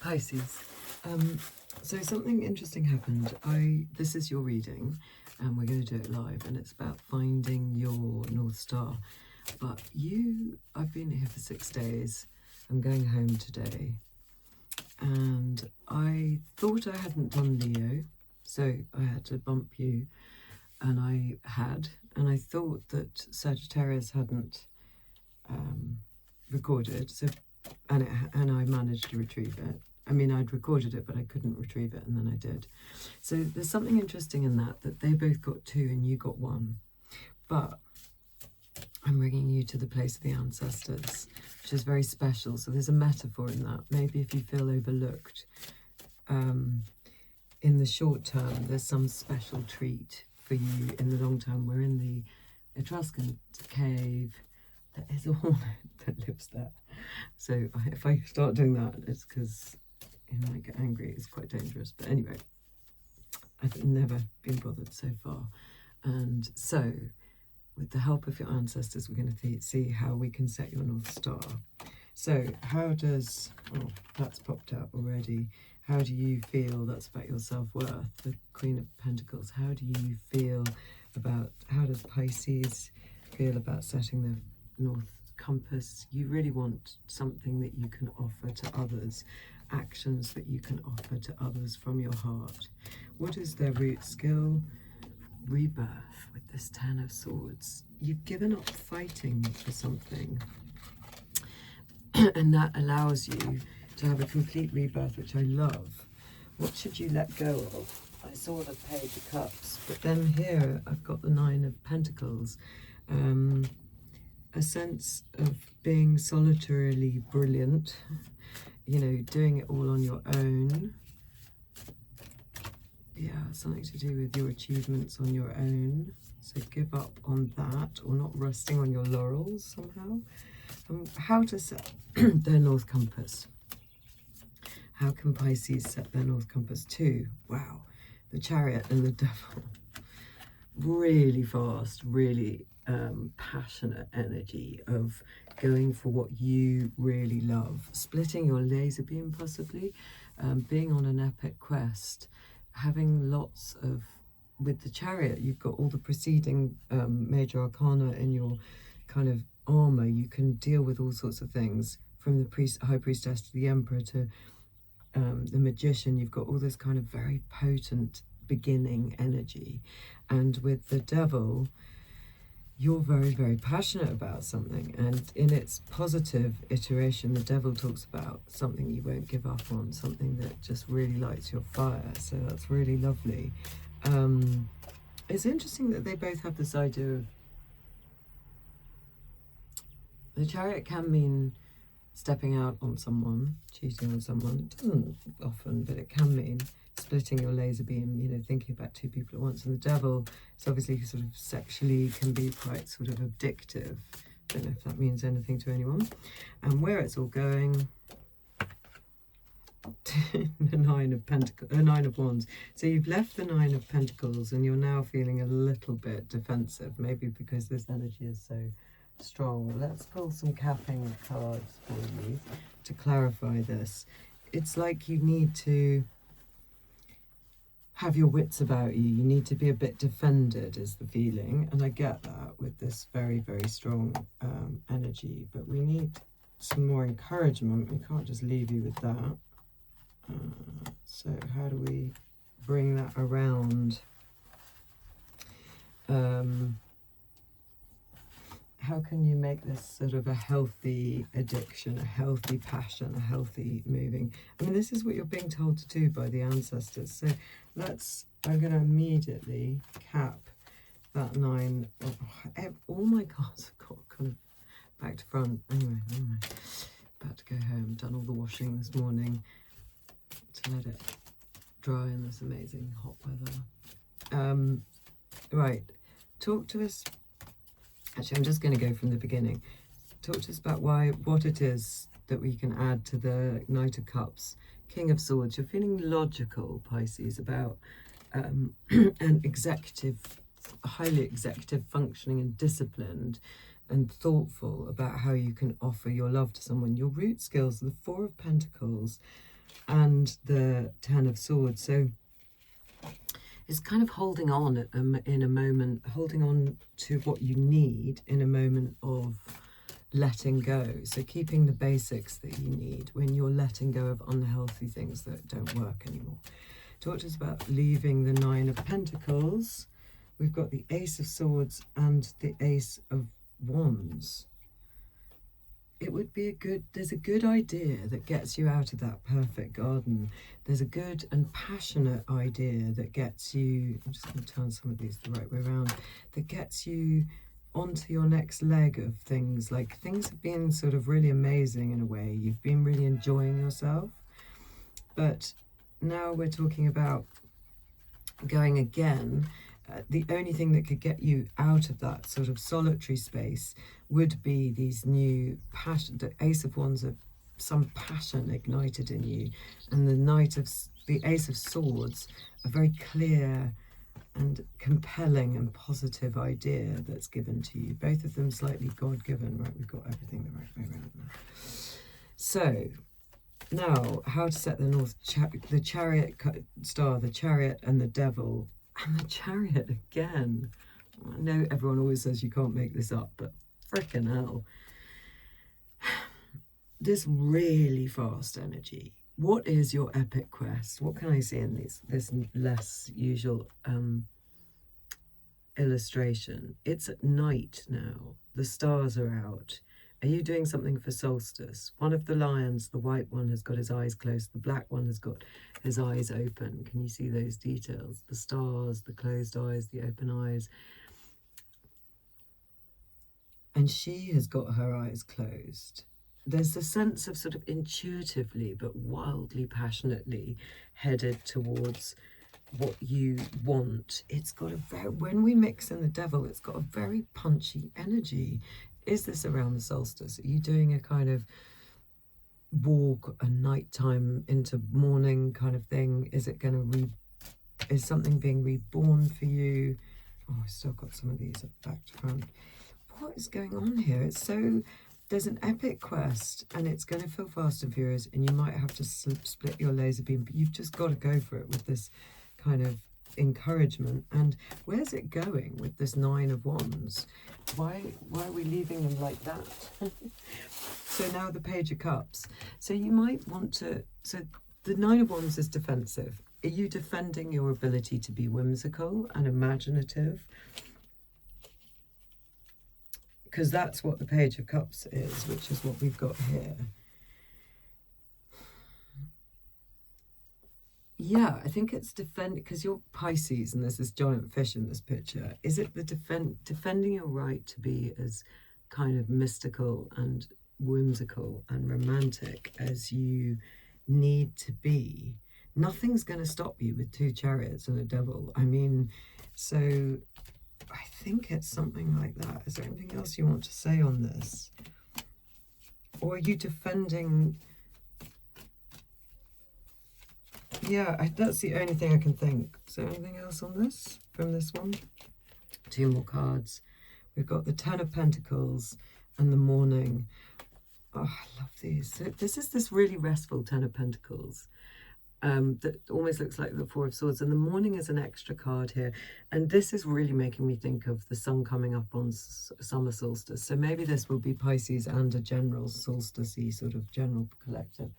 Pisces. So something interesting happened. This is your reading, and we're going to do it live, and it's about finding your North Star. But I've been here for 6 days. I'm going home today, and I thought I hadn't done Leo, so I had to bump you, and I had, and I thought that Sagittarius hadn't recorded, so and I managed to retrieve it. I mean, I'd recorded it, but I couldn't retrieve it, and then I did. So there's something interesting in that they both got 2 and you got 1. But I'm bringing you to the place of the ancestors, which is very special. So there's a metaphor in that. Maybe if you feel overlooked, in the short term, there's some special treat for you. In the long term, we're in the Etruscan cave. There is a hornet that lives there. So if I start doing that, it's because he might get angry. It's quite dangerous. But anyway, I've never been bothered so far. And so, with the help of your ancestors, we're going to see how we can set your North Star. So how does, oh, that's popped out already. How do you feel? That's about your self-worth, the Queen of Pentacles. How do you feel about, how does Pisces feel about setting the North Compass? You really want something that you can offer to others, actions that you can offer to others from your heart. What is their root skill? Rebirth with this 10 of Swords. You've given up fighting for something, and that allows you to have a complete rebirth, which I love. What should you let go of? I saw the Page of Cups, but then here I've got the 9 of Pentacles. A sense of being solitarily brilliant, you know, doing it all on your own. Yeah, something to do with your achievements on your own. So give up on that, or not resting on your laurels somehow. How to set their North Compass. How can Pisces set their North Compass too? Wow, the Chariot and the Devil. Really fast, really passionate energy of going for what you really love. Splitting your laser beam possibly, being on an epic quest. Having lots of, with the Chariot, you've got all the preceding major arcana in your kind of armor. You can deal with all sorts of things, from the High Priestess to the Emperor to the Magician. You've got all this kind of very potent beginning energy. And with the Devil, you're very, very passionate about something, and in its positive iteration, the Devil talks about something you won't give up on, something that just really lights your fire. So that's really lovely. It's interesting that they both have this idea of, the Chariot can mean stepping out on someone, cheating on someone. It doesn't often, but it can mean splitting your laser beam, you know, thinking about 2 people at once. And the Devil is obviously sort of sexually, can be quite sort of addictive. Don't know if that means anything to anyone. And where it's all going, the 9 of Pentacles, 9 of Wands. So you've left the 9 of Pentacles, and you're now feeling a little bit defensive, maybe because this energy is so strong. Let's pull some capping cards for you to clarify this. It's like you need to have your wits about you. You need to be a bit defended, is the feeling. And I get that with this very, very strong energy. But we need some more encouragement. We can't just leave you with that. So how do we bring that around? How can you make this sort of a healthy addiction, a healthy passion, a healthy moving? I mean, this is what you're being told to do by the ancestors. So I'm going to immediately cap that 9. All my cards have got kind of back to front. Anyway, about to go home. Done all the washing this morning to let it dry in this amazing hot weather. Right, talk to us. Actually, I'm just going to go from the beginning. Talk to us about what it is that we can add to the Knight of Cups, King of Swords. You're feeling logical, Pisces, about an highly executive functioning and disciplined and thoughtful about how you can offer your love to someone. Your root skills, the 4 of Pentacles, and the Ten of Swords. So it's kind of holding on in a moment, holding on to what you need in a moment of letting go. So keeping the basics that you need when you're letting go of unhealthy things that don't work anymore. Talk to us about leaving the Nine of Pentacles. We've got the Ace of Swords and the Ace of Wands. It would be there's a good idea that gets you out of that perfect garden. There's a good and passionate idea that gets you, I'm just going to turn some of these the right way around, that gets you onto your next leg of things. Like, things have been sort of really amazing in a way. You've been really enjoying yourself. But now we're talking about going again. The only thing that could get you out of that sort of solitary space would be these new passion. The Ace of Wands are some passion ignited in you, and the Ace of Swords, a very clear and compelling and positive idea that's given to you. Both of them slightly God-given, right? We've got everything the right way around now. So now, how to set the North, the Chariot star, the Chariot and the Devil. And the Chariot again. I know everyone always says you can't make this up, but frickin' hell. This really fast energy. What is your epic quest? What can I see in this less usual illustration? It's at night now. The stars are out. Are you doing something for solstice? One of the lions, the white one, has got his eyes closed. The black one has got his eyes open. Can you see those details? The stars, the closed eyes, the open eyes. And she has got her eyes closed. There's a sense of sort of intuitively but wildly passionately headed towards what you want. It's got a very, when we mix in the Devil, it's got a very punchy energy. Is this around the solstice? Are you doing a kind of walk, a nighttime into morning kind of thing? Is it going to is something being reborn for you? Oh, I've still got some of these back to front. What is going on here? It's so, there's an epic quest, and it's going to feel fast and furious, and you might have to split your laser beam, but you've just got to go for it with this kind of encouragement. And where's it going with this Nine of Wands? Why are we leaving them like that? So now the Page of Cups. So you might want to, so the Nine of Wands is defensive. Are you defending your ability to be whimsical and imaginative? Because that's what the Page of Cups is, which is what we've got here. Yeah, I think it's because you're Pisces and there's this giant fish in this picture. Is it the defending your right to be as kind of mystical and whimsical and romantic as you need to be? Nothing's going to stop you with two chariots and a devil. I mean, so I think it's something like that. Is there anything else you want to say on this? Or are you defending... Yeah, that's the only thing I can think. Is there anything else on this from this one? Two more cards. We've got the Ten of Pentacles and the Morning. Oh, I love these. So this is this really restful Ten of Pentacles that almost looks like the Four of Swords. And the Morning is an extra card here. And this is really making me think of the sun coming up on summer solstice. So maybe this will be Pisces and a general solstice-y sort of general collective.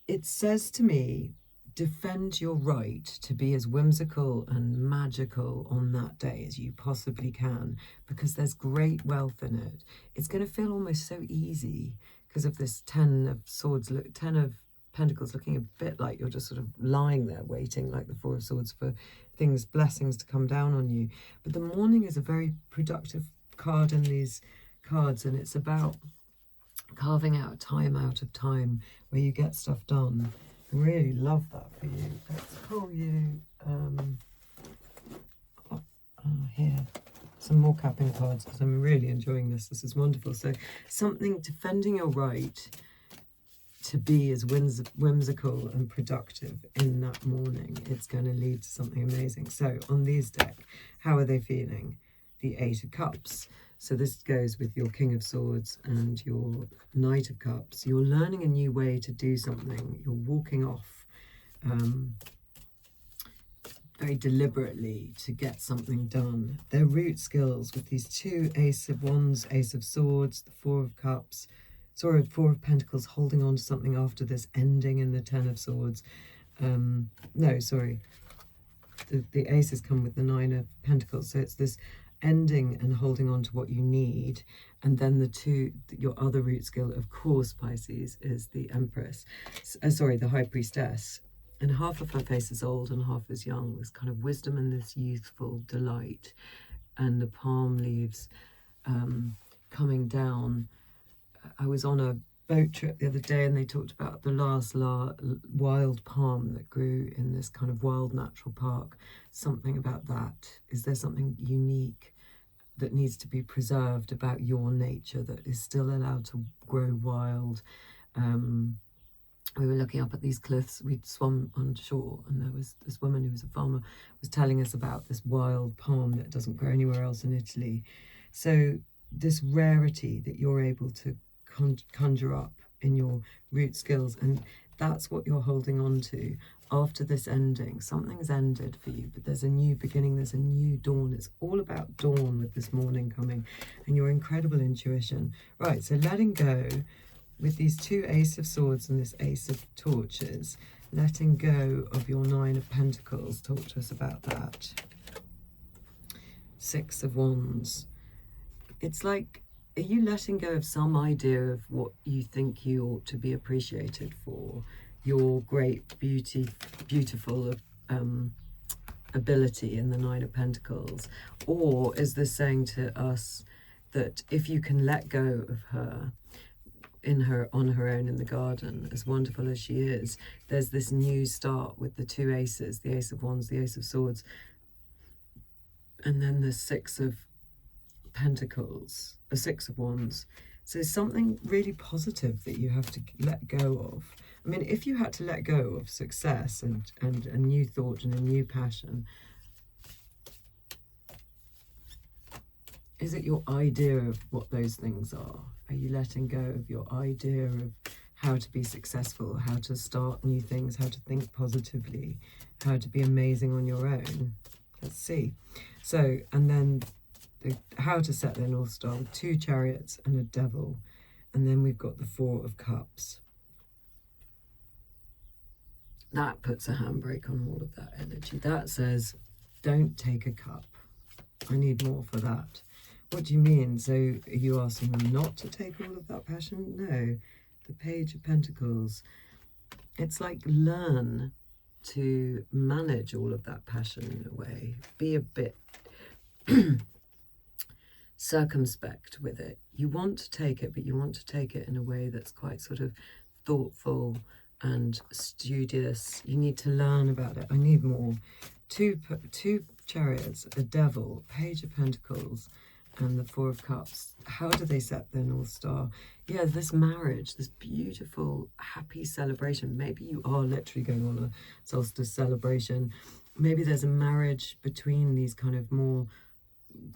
It says to me, defend your right to be as whimsical and magical on that day as you possibly can, because there's great wealth in it. It's going to feel almost so easy because of this Ten of Swords, Ten of Pentacles looking a bit like you're just sort of lying there waiting, like the Four of Swords, for things, blessings to come down on you. But the Morning is a very productive card in these cards, and it's about carving out time where you get stuff done. I really love that for you. Let's pull you here some more capping cards, because I'm really enjoying this. This is wonderful. So something defending your right to be as whimsical and productive in that morning. It's going to lead to something amazing. So on these deck, how are they feeling? The Eight of Cups. So this goes with your King of Swords and your Knight of Cups. You're learning a new way to do something. You're walking off very deliberately to get something done. They're root skills with these two Ace of Wands, Ace of Swords, the Four of Cups, sorry, Four of Pentacles, holding on to something after this ending in the Ten of Swords. No, sorry. The aces come with the Nine of Pentacles. So it's this ending and holding on to what you need. And then the two, your other root skill, of course, Pisces, is the Empress. Sorry, the High Priestess. And half of her face is old and half is young. This kind of wisdom and this youthful delight. And the palm leaves coming down. I was on a boat trip the other day and they talked about the last wild palm that grew in this kind of wild natural park. Something about that. Is there something unique that needs to be preserved about your nature that is still allowed to grow wild? We were looking up at these cliffs. We'd swum on shore and there was this woman who was a farmer was telling us about this wild palm that doesn't grow anywhere else in Italy. So this rarity that you're able to conjure up in your root skills, and that's what you're holding on to after this ending. Something's ended for you, but there's a new beginning, there's a new dawn. It's all about dawn with this morning coming and your incredible intuition. Right, so letting go with these two Ace of Swords and this Ace of Torches, letting go of your Nine of Pentacles. Talk to us about that. Six of Wands. It's like, are you letting go of some idea of what you think you ought to be appreciated for? Your great beautiful ability in the Nine of Pentacles? Or is this saying to us that if you can let go of her, on her own in the garden, as wonderful as she is, there's this new start with the two aces, the Ace of Wands, the Ace of Swords, and then the Six of Pentacles, a Six of Wands. So something really positive that you have to let go of. I mean, if you had to let go of success and a new thought and a new passion, is it your idea of what those things are? Are you letting go of your idea of how to be successful, how to start new things, how to think positively, how to be amazing on your own? Let's see. So, and then how to set their North Star with two Chariots and a Devil. And then we've got the Four of Cups. That puts a handbrake on all of that energy. That says, don't take a cup. I need more for that. What do you mean? So are you asking them not to take all of that passion? No. The Page of Pentacles. It's like, learn to manage all of that passion in a way. Be a bit circumspect with it. You want to take it, but you want to take it in a way that's quite sort of thoughtful and studious. You need to learn about it. I need more. Two Chariots, a Devil, Page of Pentacles, and the Four of Cups. How do they set their North Star? Yeah, this marriage, this beautiful, happy celebration. Maybe you are literally going on a solstice celebration. Maybe there's a marriage between these kind of more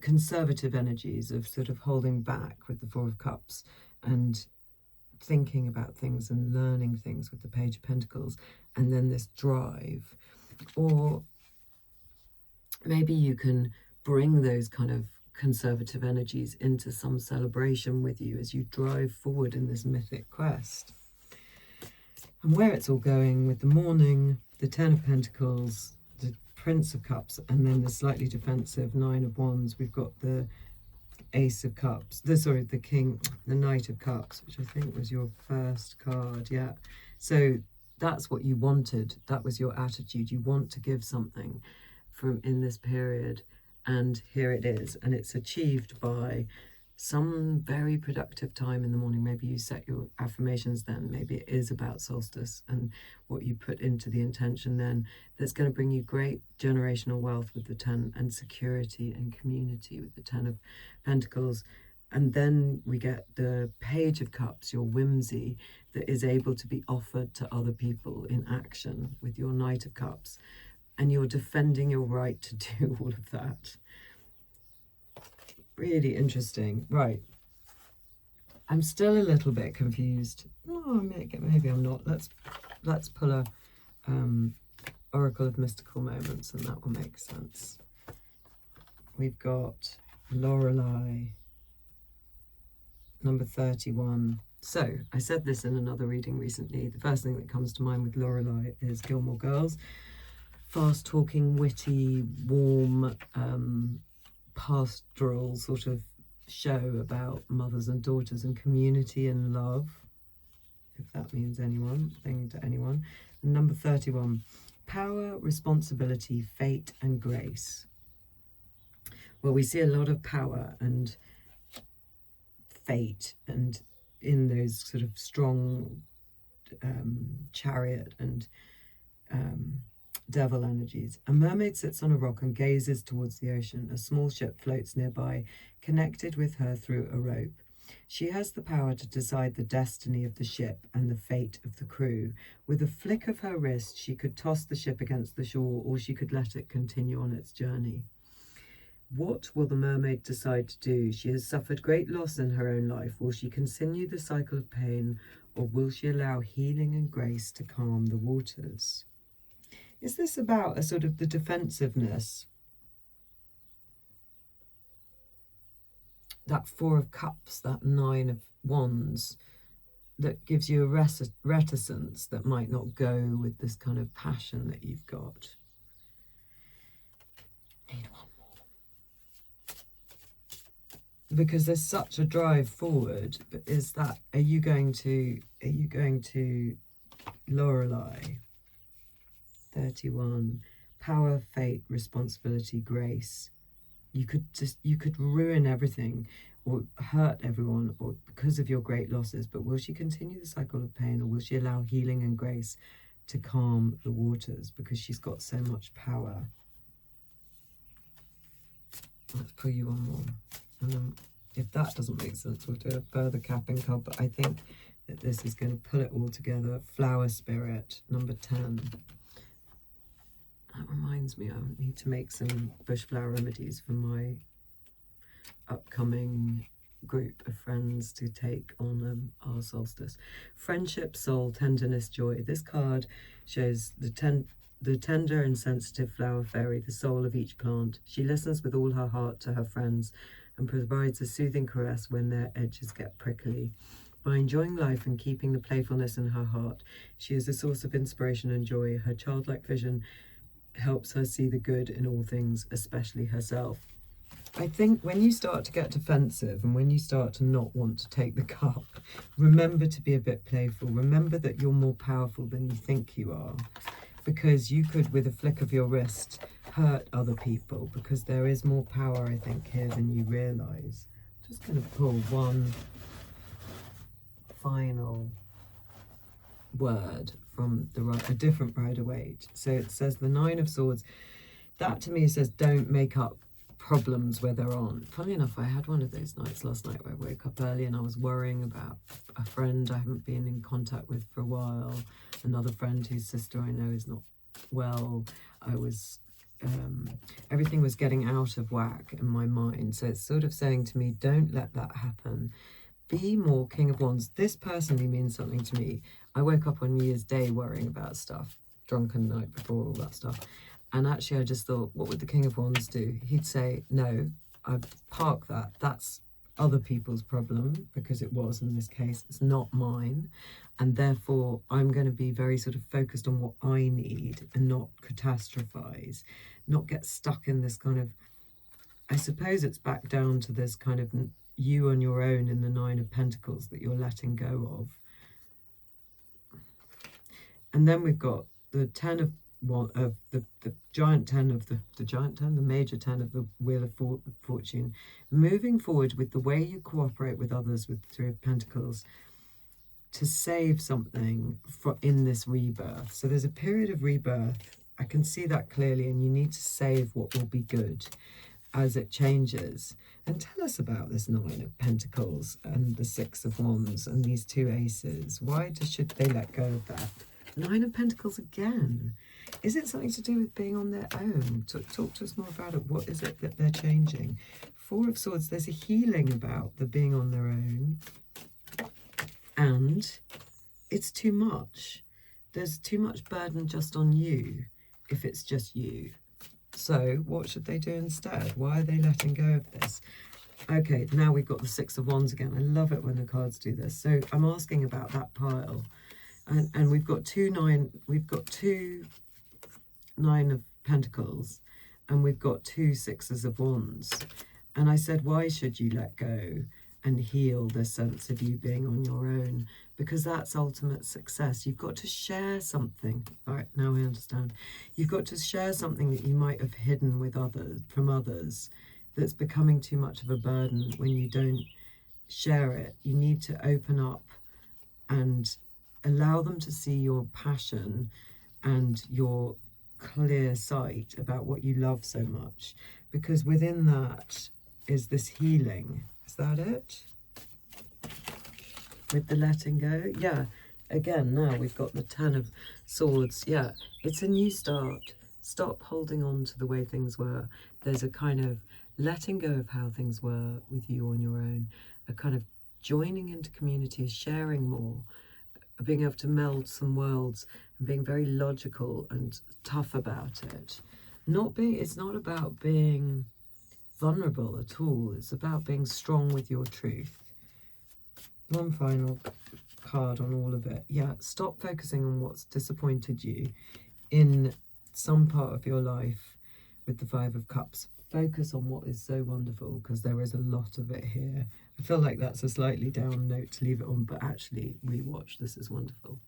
conservative energies of sort of holding back with the Four of Cups and thinking about things and learning things with the Page of Pentacles, and then this drive. Or maybe you can bring those kind of conservative energies into some celebration with you as you drive forward in this mythic quest. And where it's all going with the morning, the Ten of Pentacles, the Prince of Cups, and then the slightly defensive Nine of Wands, we've got the Ace of Cups, the King, the Knight of Cups, which I think was your first card, yeah. So that's what you wanted. That was your attitude. You want to give something from in this period. And here it is, and it's achieved by some very productive time in the morning. Maybe you set your affirmations then. Maybe it is about solstice and what you put into the intention then. That's going to bring you great generational wealth with the 10, and security and community with the 10 of Pentacles. And then we get the Page of Cups, your whimsy that is able to be offered to other people in action with your Knight of Cups. And you're defending your right to do all of that. Really interesting. Right. I'm still a little bit confused. No, maybe I'm not. Let's pull a Oracle of Mystical Moments, and that will make sense. We've got Lorelei, number 31. So, I said this in another reading recently. The first thing that comes to mind with Lorelei is Gilmore Girls. Fast-talking, witty, warm, pastoral sort of show about mothers and daughters and community and love, if that means anything to anyone. And number 31, power, responsibility, fate, and grace. Well, we see a lot of power and fate, and in those sort of strong chariot and devil energies. A mermaid sits on a rock and gazes towards the ocean. A small ship floats nearby, connected with her through a rope. She has the power to decide the destiny of the ship and the fate of the crew. With a flick of her wrist, she could toss the ship against the shore, or she could let it continue on its journey. What will the mermaid decide to do? She has suffered great loss in her own life. Will she continue the cycle of pain, or will she allow healing and grace to calm the waters? Is this about a sort of the defensiveness? That Four of Cups, that Nine of Wands, that gives you a reticence that might not go with this kind of passion that you've got. Need one more. Because there's such a drive forward, but is that, are you going to Lorelei? 31, power, fate, responsibility, grace. You could ruin everything or hurt everyone or because of your great losses, but will she continue the cycle of pain, or will she allow healing and grace to calm the waters because she's got so much power? Let's pull you one more, and then if that doesn't make sense, we'll do a further capping card, but I think that this is going to pull it all together. Flower Spirit, number 10. That reminds me, I need to make some bush flower remedies for my upcoming group of friends to take on our solstice. Friendship, soul, tenderness, joy. This card shows the tender and sensitive flower fairy, the soul of each plant. She listens with all her heart to her friends and provides a soothing caress when their edges get prickly. By enjoying life and keeping the playfulness in her heart, she is a source of inspiration and joy. Her childlike vision helps her see the good in all things, especially herself. I think when you start to get defensive and when you start to not want to take the cup, remember to be a bit playful. Remember that you're more powerful than you think you are, because you could, with a flick of your wrist, hurt other people, because there is more power, I think, here than you realise. Just going to pull one final word from a different Rider-Waite. So it says the Nine of Swords. That to me says don't make up problems where they're on. Funny enough, I had one of those nights last night where I woke up early and I was worrying about a friend I haven't been in contact with for a while, another friend whose sister I know is not well. I was everything was getting out of whack in my mind. So it's sort of saying to me, don't let that happen. Be more King of Wands. This personally means something to me. I woke up on New Year's Day worrying about stuff, drunken night before, all that stuff. And actually I just thought, what would the King of Wands do? He'd say, no, I park that. That's other people's problem, because it was in this case. It's not mine. And therefore, I'm going to be very sort of focused on what I need and not catastrophize, not get stuck in this kind of, I suppose it's back down to this kind of you on your own in the Nine of Pentacles that you're letting go of. And then we've got the Ten of the giant 10 of the major 10 of the Wheel of Fortune, moving forward with the way you cooperate with others with the Three of Pentacles to save something in this rebirth. So there's a period of rebirth. I can see that clearly, and you need to save what will be good as it changes. And tell us about this Nine of Pentacles and the Six of Wands and these two aces. Why should they let go of that? Nine of Pentacles again. Is it something to do with being on their own? Talk to us more about it. What is it that they're changing? Four of Swords, there's a healing about the being on their own. And it's too much. There's too much burden just on you if it's just you. So what should they do instead? Why are they letting go of this? Okay, now we've got the Six of Wands again. I love it when the cards do this. So I'm asking about that pile. And we've got two Nine of Pentacles, and we've got two Sixes of Wands. And I said, why should you let go and heal the sense of you being on your own? Because that's ultimate success. You've got to share something. All right, now I understand. You've got to share something that you might have hidden with others, from others, that's becoming too much of a burden when you don't share it. You need to open up and allow them to see your passion and your clear sight about what you love so much, because within that is this healing. Is that it? With the letting go? Yeah. Again, now we've got the Ten of Swords. Yeah, it's a new start. Stop holding on to the way things were. There's a kind of letting go of how things were with you on your own, a kind of joining into community, sharing more, being able to meld some worlds and being very logical and tough about it. It's not about being vulnerable at all. It's about being strong with your truth. One final card on all of it. Yeah, stop focusing on what's disappointed you in some part of your life with the Five of Cups. Focus on what is so wonderful, because there is a lot of it here. I feel like that's a slightly down note to leave it on, but actually rewatch. This is wonderful.